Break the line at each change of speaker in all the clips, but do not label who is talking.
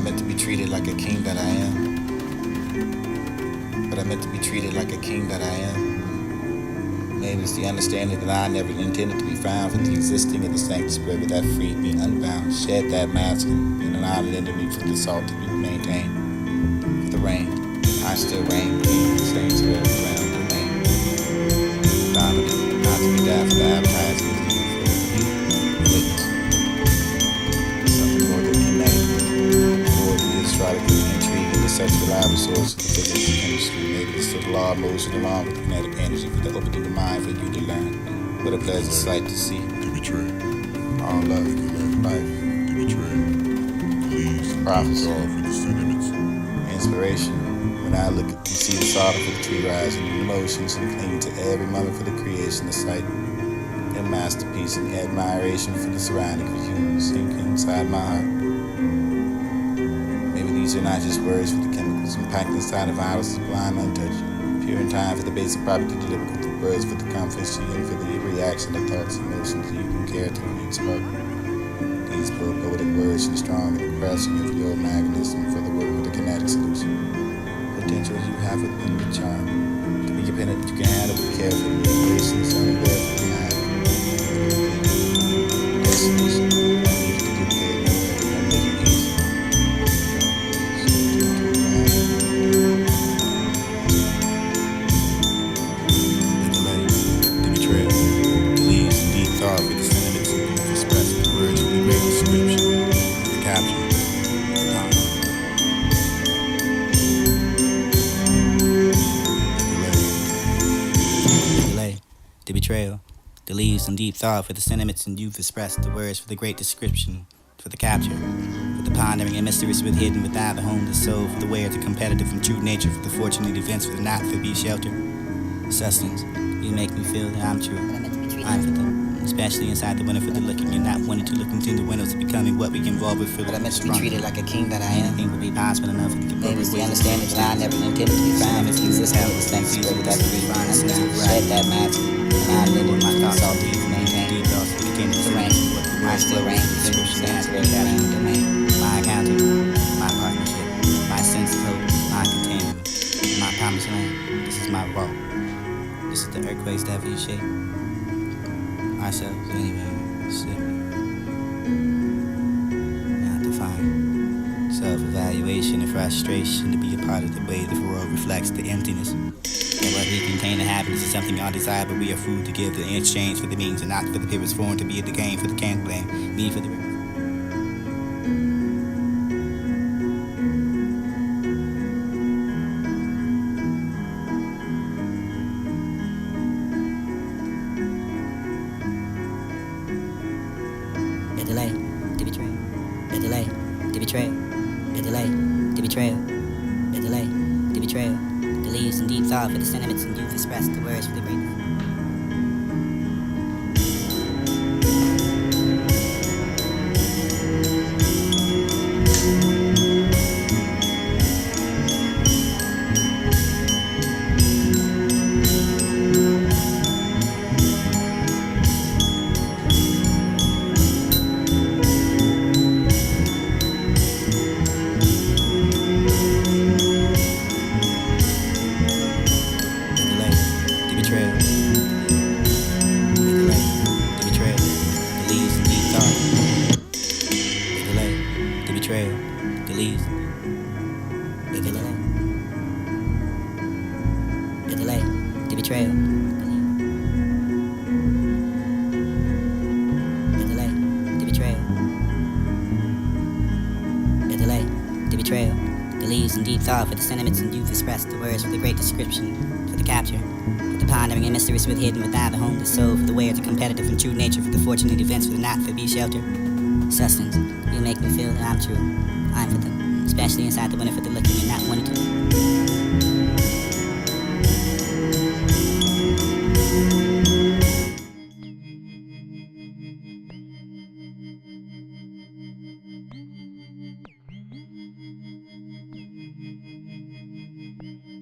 meant to be treated like a king that I am. But I meant to be treated like a king that I am. Maybe it's the understanding that I never intended to be found for the existing in the sanctuary spirit that freed me unbound, shed that mask and an island into me for the salt to be maintained. For the rain, I still reign, king, staying spirit around the domain. Dominant, not to be died for the advertising of the witness. Something more than kinetic, more than the astrology, intrigue, and the such reliable source of the physics and chemistry. Maybe it's the law of motion along with kinetic energy for the opening of the mind for you to learn. What a pleasant sight to see.
To betray.
All love, life.
To betray. Please.
Prophecy.
God for the sentiments.
Inspiration. When I look and see the solid for the tree rising, and emotions and clinging to every moment for the creation of sight, and masterpiece and admiration for the surrounding for you sink inside my heart. Maybe these are not just words for the chemicals impacting inside of ours, sublime, untouched, pure in time for the basic property delivered with the words for the comfort and for the reaction of thoughts, emotions you can care to unique spark. These poetic words and strong and pressing of your magnetism for the work of the kinetic solution. Potential you have within the charm. To be independent, you can handle with care for the patience and the work of the mind. Destination, I need to duplicate your way and make it easy. The delay, the betrayal, the leaves and deep thought with the sentiments and express the words with the great description, the capture, the dawn. The betrayal, the leaves and deep thought for the sentiments and you've expressed the words for the great description, for the capture, for the pondering and mysteries with hidden without the homeless soul, for the way of the competitive and true nature, for the fortunate events, for the not for be shelter, sustenance. You make me feel that I'm true. I'm for them, especially inside the window for the looking. You're not wanting to look into the windows of becoming what we involve with.
But I meant to be treated like a king that I am.
Anything would be possible enough.
Maybe it's the understanding that I never intended to be found as the existing of this thanks spirit that freed me unbound, shed that mask and I lived with my thoughts all deep maintained. The rain, I still reign, the stands where that I domain.
My accounting, my partnership, my sense of hope, my containment, my promised land. This is my walk. This is the earthquakes that we shape ourselves anyway. Slip. Not defined. Self-evaluation and frustration to be a part of the way the world reflects the emptiness. And what we contain the happiness is something undesirable, but we are food to give in exchange for the means and not for the purpose form to be the gain for the can blame. Me for the delay, the betrayal, the delay, the betrayal, the delay, the betrayal, the delay, the betrayal, the leaves and deep thought for the sentiments and you've expressed the words for the great. The leaves, the delay, the delay, the betrayal, the delay, the betrayal, the delay, the betrayal, the leaves and deep thought for the sentiments and you've expressed the words for the great description, for the capture, for the pondering and mysteries with hidden without the homeless soul, for the way of the competitive and true nature, for the fortunate events, for the not for be shelter, sustenance. You make me feel that I'm true. I'm for them, especially inside the window for the looking and not wanting to.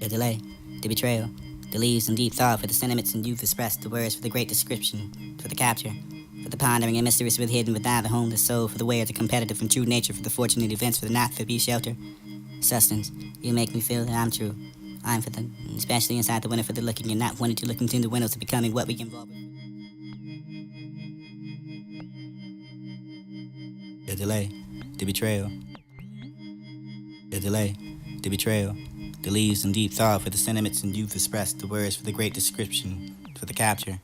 The delay, the betrayal, the leaves and deep thought for the sentiments and you've expressed the words for the great description, for the capture,
For the pondering and mysterious with hidden within the homeless soul, for the way of the competitive and true nature, for the fortunate events, for the not for be shelter. Sustenance, you make me feel that I'm true. I'm for the, especially inside the window for the looking and not wanting to look into the windows to becoming what we involve with. The delay, the betrayal. The delay, the betrayal. The leaves in deep thought for the sentiments and youth expressed, the words for the great description, for the capture.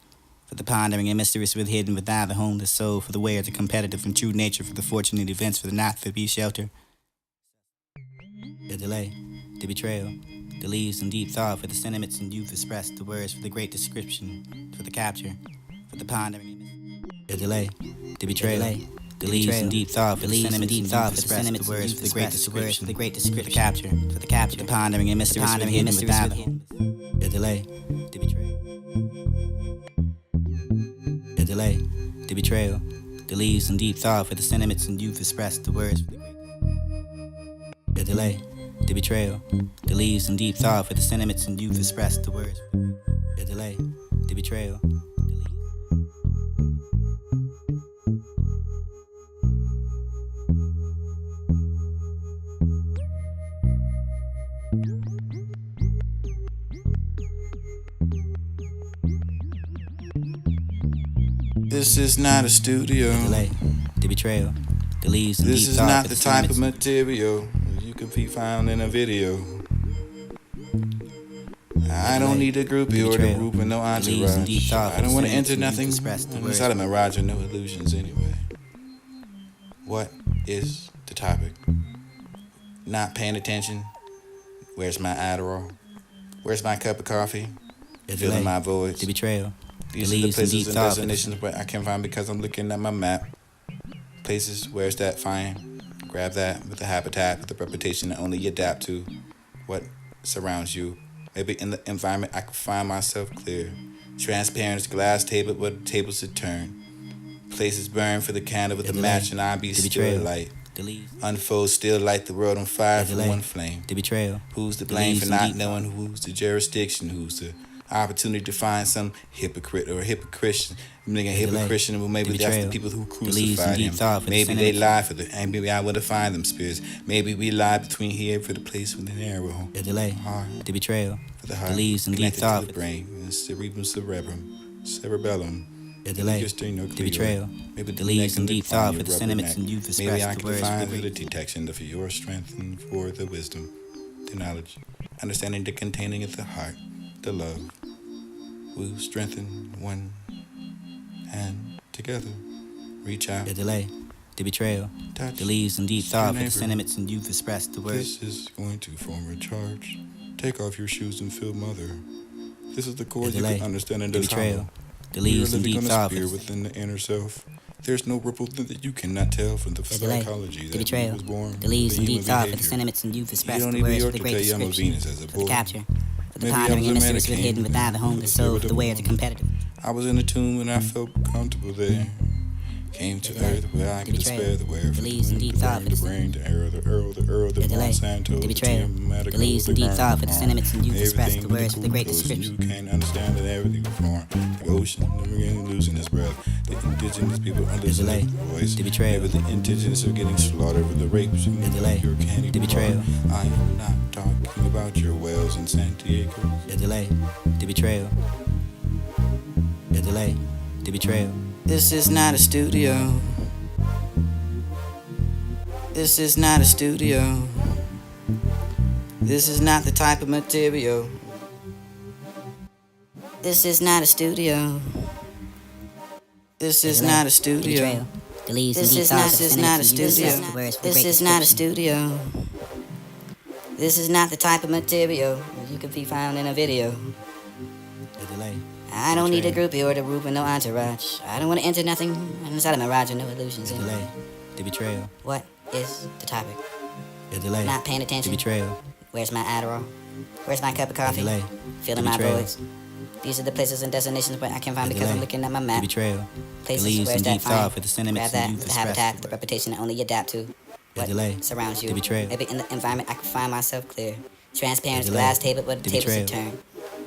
For the pondering and mysterious with hidden within the homeless soul, for the way of the competitive and true nature, for the fortunate events, for the not for be shelter. The delay, the betrayal, the leaves in deep thought for the sentiments and youth expressed, the words for the great description, for the capture, for the pondering. The delay, the betrayal, the leaves in deep thought for the sentiments and youth expressed, the words for the great description, for the great description, for the capture, the pondering and mysterious with hidden within the delay, the betrayal. The delay, the betrayal, the leaves in deep thought for the sentiments and youth expressed, the words for the great. The delay, the betrayal, the leaves in deep thought for the sentiments and youth expressed, the words. The delay, the betrayal.
This is not a studio.
The delay, the betrayal, the leaves in
This
deep
is
thought
not
for
the
the
type of
sentiments.
material you can be found in a video. I don't need a groupie or the group and no entourage. I don't want to enter nothing inside of mirage or no illusions anyway. What is the topic? Not paying attention. Where's my Adderall? Where's my cup of coffee?
The
Filling
delay,
my voids.
the betrayal,
These
the
are the
leaves in
places
deep
and
thought for the
destinations where I can find because I'm looking at my map. Places, where's that fine? Grab that with the habitat, with the reputation that only you adapt to what surrounds you. Maybe in the environment I can find myself clear. Transparent as glass table where the tables should turn. Places burn for the candle with the match and I be
the
still
betrayal,
light.
the leaves,
Unfold still light the world on fire
the
for
delay,
one flame.
the betrayal,
Who's to
the
blame
leaves
for
in
not
deep
knowing who's the jurisdiction, who's the opportunity to find some hypocrite or a hypocrite, meaning a hypocrite, well maybe that's the people who crucified him. Maybe they lie for the, and maybe I would have find them spirits. Maybe we lie between here for the place with the arrow.
the delay,
Heart,
the betrayal,
for the heart,
the leaves in deep
connected
thought
to
for
the brain, the cerebellum.
the delay, the betrayal,
Maybe
the leaves in deep thought for the
rubber
sentiments
neck.
and youth
Maybe I
expressed, the
can
words for
find
the
the
great.
detection for your strength and for the wisdom, the knowledge, understanding the containing of the heart, the love. We'll strengthen one hand together. Reach out.
The delay, the betrayal,
Touch.
the leaves in deep
Your
thought for the
neighbor.
sentiments and youth expressed, the words.
This is going to form a charge. Take off your shoes and feel mother. This is the chord
The
you
delay,
can understand and
the
does
betrayal,
hollow.
the
We are
leaves in
living
deep
on a
thought for
spear
the
within the inner self. There's no ripple that you cannot tell from the
delay,
psychology
the
that
betrayal,
was born.
the leaves in
the
deep
human
thought for the
behavior.
sentiments and youth
You
expressed,
don't
the
need New
words for
York
the
to
great
tell you I'm a
description,
Venus as a
for the
boy.
capture, for the
Maybe I
pondering
was
and
a
mysterious with hidden
mannequin.
within the homeless
The
soul,
spirit
for the
of
way of the
war.
competitive.
I was in a tomb and I felt comfortable there. Came to earth where I could
betrayal,
despair the wear.
the leaves in deep thought for
the
the
brain, the arrow, the
delay,
Monsanto,
the betrayal, the leaves in deep thought for the sentiments and youth expressed, the words for the great description.
You can't understand that everything was wrong. The ocean, never again losing its breath. The indigenous people are losing
delay,
their voice.
the betrayal,
Maybe the indigenous are getting slaughtered with the rapes and
the delay,
your candy
the betrayal.
bar. I am not talking about your whales in Santiago.
The delay, the betrayal, the delay, the betrayal. This is not a studio. This is not a studio. This is not the type of material. This is not a studio. This is not a studio. This is not a studio. This is not a studio. This is not the type of material you can be found in a video. The delay. I don't need a groupie or the group with no entourage. I don't want to enter nothing inside of mirage or no illusions. The delay. The betrayal. What is the topic? The delay. Not paying attention. The betrayal. Where's my Adderall? Where's my cup of coffee? The delay. Filling my voids. These are the places and destinations where I can find because I'm looking at my map. The betrayal. Places where's that fine? For the sentiments grab that with the habitat, the reputation that only you adapt to. What surrounds you. The betrayal. Maybe in the environment I can find myself clear. Transparent as glass table where the tables should turn.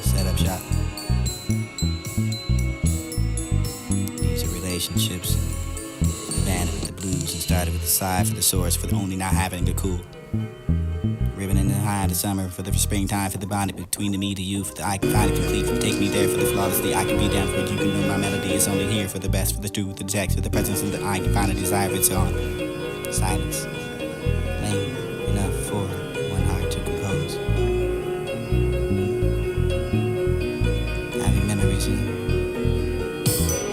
set up shop. These are relationships. Abandoned with the blues and started with the sigh for the source for the only not having to cool. Ribbon in the high of the summer for the springtime for the bonding between the me to you for the I can find it complete for take me there for the flawlessly I can be down for it you can know my melody is only here for the best for the truth the text for the presence of the I can find a desire for its own silence lame enough for one heart to compose having memories in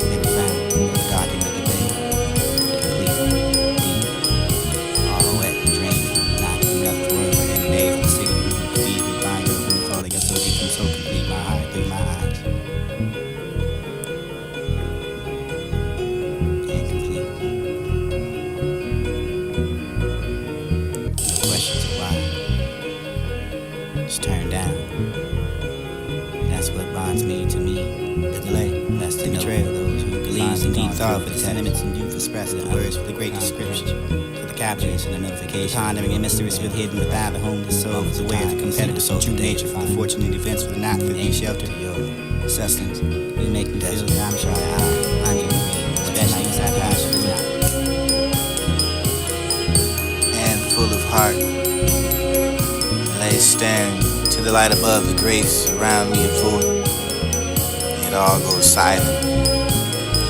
never found the dark end of the bay complete deep all wet and drained not enough room for any day for the city to feed me find her from the fall they got so deep and so complete my heart through my eyes I'm down. That's what bonds me to me. The delay, that's the betrayal. Those who believes in deep thought for the sentiments and youth express the words for the great description. For the captures and the notification. Pondering and mysteries with hidden without the homeless soul. Is aware of the competitive soul, true nature for the fortunate events for the not for the shelter. Your sustenance. You make me feel that I'm trying. I'm in green. Especially inside the house of the night.
And full of heart, lay staring to the light above, the grace around me a void. It all goes silent.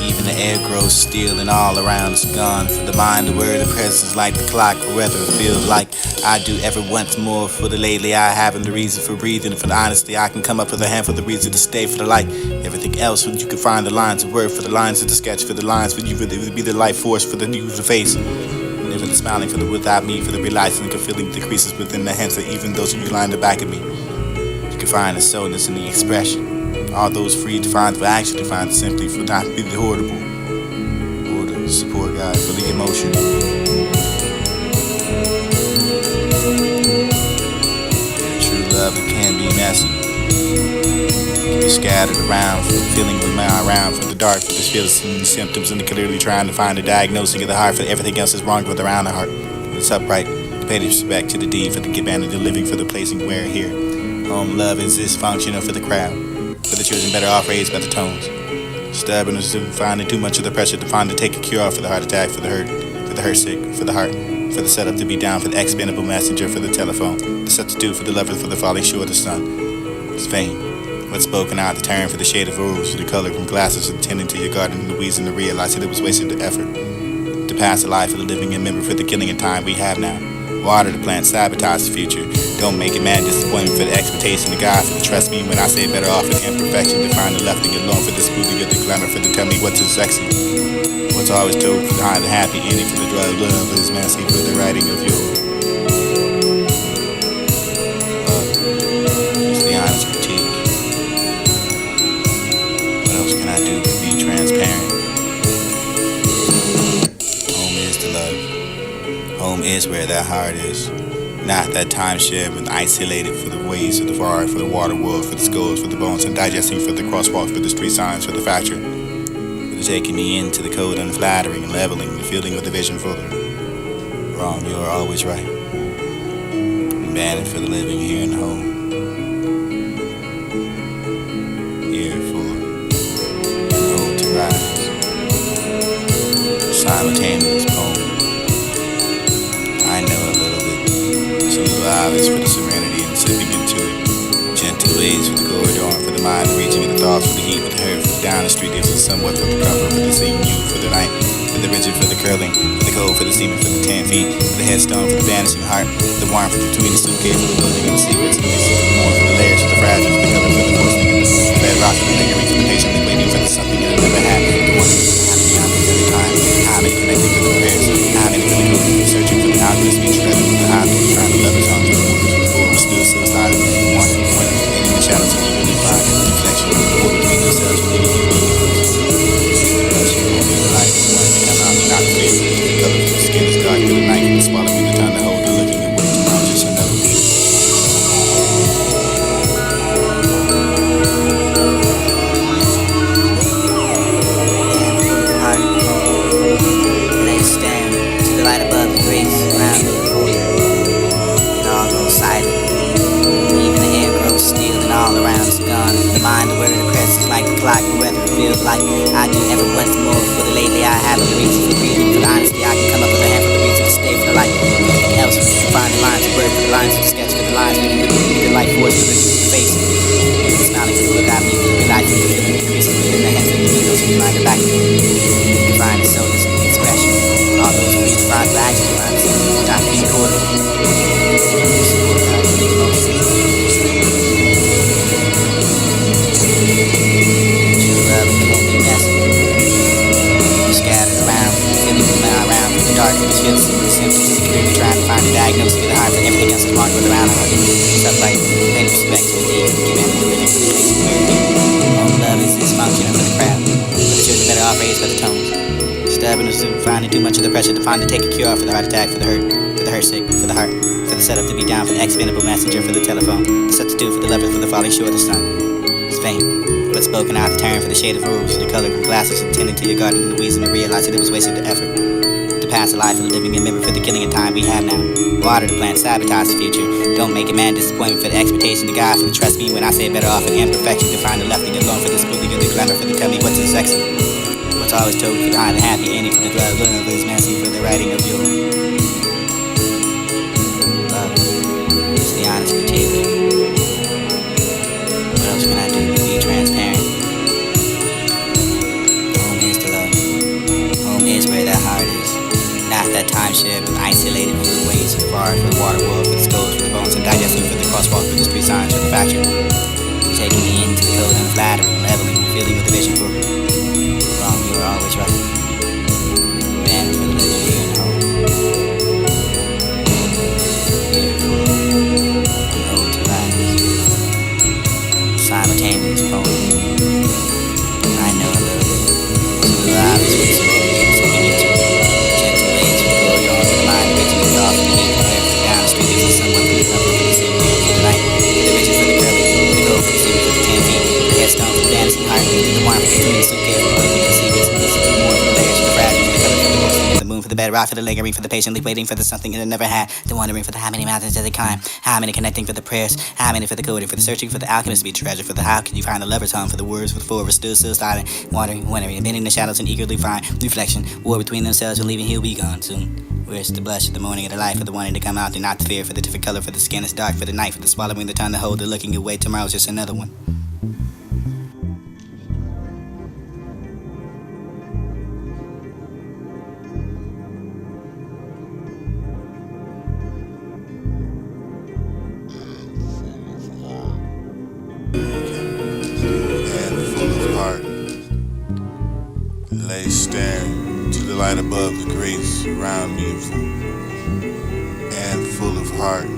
Even the air grows still and all around is gone. For the mind, the word, the presence like the clock, or whether it feels like I do ever once more. For the lately I haven't the reason for breathing. For the honesty I can come up with a hand for the reason to stay. For the light, everything else, when you can find the lines of word. For the lines of the sketch, for the lines, for you to be the life force, for the new the face. Never the smiling for the without me, for the realizing the feeling decreases within the hands of even those who lie in the back of me. You can find the soulness in the expression. All those free to find for actually find simply for not be the horrible. Order, support God for the emotion. True love, it can be messy. It can be scattered around from the feeling of my around from the dark, for the feelings and the symptoms, and clearly trying to find a diagnosing of the heart for everything else is wrong with around the heart. It's upright, the pay respect to the deed for the given and the living for the placing where here. Home love is this functional for the crowd. For the children better off raised by the tones. Stubbornness to finding too much of the pressure to find to take a cure off for the heart attack, for the hurt sick, for the heart, for the setup to be down, for the expendable messenger, for the telephone, the substitute for the lover, for the falling short of the sun. It's vain. What's spoken out the turn for the shade of rose, to the color from glasses and tending to your garden and the weeds and to realize that it was wasted the effort. To pass the life of the living and member for the killing and time we have now. Water the plant, sabotage the future. Don't make it mad disappointment for the expectation of God. For the trust me when I say better off in imperfection. To find the lefting alone for the spooky of the glamour. For the tell me what's so sexy. What's always told behind the happy ending. For the drug love is messy. For the writing of your love. It's the honest critique. What else can I do but be transparent? Home is the love. Home is where that heart is. Not that time shared but isolated for the ways of the far, for the water world, for the skulls, for the bones, and digesting for the crosswalk, for the street signs, for the fracture. For the taking me into the cold, unflattering, and leveling, the feeling of the vision for the wrong. You are always right. And banned for the living here and home. Here for the hope to rise. Simultaneous poem. I know a little bit too obvious for the serenity and slipping into it. Gentle ways for the corridor, for the mind, the reaching of the thoughts, for the heat, for the hurt, for the down the street, there's somewhat for the comfort, for the seeing you, for the night, for the rigid, for the curling, for the cold, for the seeming, for the 10 feet, for the headstone, for the vanishing heart, for the warmth between the suitcase, for the building and the secrets, for the more, for the layers, for the fragile, for the color, for the porcelain, for the bedrock, for the lingering, for the patiently waiting for the something that I never had, the one how many time, how many connecting for the prayers, how many for the cooking, searching for the alchemist, speech, rather than the object, trying to love his own, still silent, one, and in the shadows of you really find a reflection, war between yourselves and living in meanings. Because you will be the light, one to come out, not clear, the color of the skin is dark, for the knife and the swallowing, the time to hold, the looking at what tomorrow just another week.
Lay stand to the light above the grace around me before you. It all goes silent. Even the air grows still and all around is gone. The mind, the word, the presence like the clock, the weather it feels like I do ever once more. For the lately I have the reason for breathing. For the honesty I can come up with a hand for the reason to stay. For the light, everything else. Find the lines of word, for the lines of the sketch, for the lines we can be the light force, for the face. The smiling for the look at me, for the realizing the feeling increasing within the hands of the those who mind the back. You can find the soulness in the expression. All those who reach find the action lines. Time to be recorded. True love can be messy. Scattered around, feeling around with the dark and the feelings and the symptoms. Clearly trying to find a diagnosis of the heart, but everything else is wrong with around the heart. Stuff like pay respect to the deed, give in the living for the place where it is. Home love is this function for the crowd. For the children better off raised by the tones.
stubbornness and finding too much of the pressure to find to take a cure for the heart attack, for the hurt sick, for the heart, for the setup to be down, for the expendable messenger, for the telephone, the substitute for the lover, for the falling short of the sun. It's vain, but spoken out the turn for the shade of rules, for the color of glasses, attending to your garden and the reason to realize that it was wasted the effort. To pass a life for the living and memory for the killing of time we have now. Water the plant, sabotage the future. Don't make a man disappointment for the expectation to God, for the trust me when I say better off in imperfection to find the lefty alone for the spooling of the glamour, for the tell me what's the sexy. What's always told for the high, the happy ending, for the drug love is messy, for the writing of your love. It's the honest critique. What else can I do but be transparent? Home is the love. Home is where that heart is. Not that timeshare, but isolated for the ways, for the bar, for the water world, for the skulls, for the bones, and digesting for the crosswalk, for the street signs, for the factory. Taking me into the code and flattering, leveling, feeling with the vision for wrong, you were always right. Banned for the pleasure here and home. Here for an ode to life. Simultaneous poem. I know a little bit. So the lives with some things that we need to. Gentle ways for the glory on for the mind, reaching the off the heat, prepare for the down the street, there's someone who is up for the city, for the night, the riches for the curly, the gold for the city, for the 10 feet, the headstone for the fantasy heart, the warmth for the twin suitcase, for the way we can see this, the more for the layers, for the fragile, for the color, for the books, for the moon, for the bedrock, for the lingering, for the patiently waiting for the something that it never had, the wondering for the how many mountains does it climb, how many connecting for the prayers, how many for the coding, for the searching, for the alchemist to be treasure, for the how can you find the lover's home, for the words, for the forward, still silent, wandering, bending the shadows and eagerly find reflection, war between themselves and leaving he'll be gone soon. Where's the blush of the morning of the light, for the wanting to come out and not the fear, for the different color, for the skin is dark, for the night, for the swallowing the tongue, the hold, the looking away, tomorrow's just another one.
And full of heart, lay staring to the light above the grace around me of and full of heart,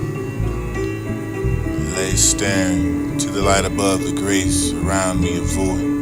lay staring to the light above the grace around me of void.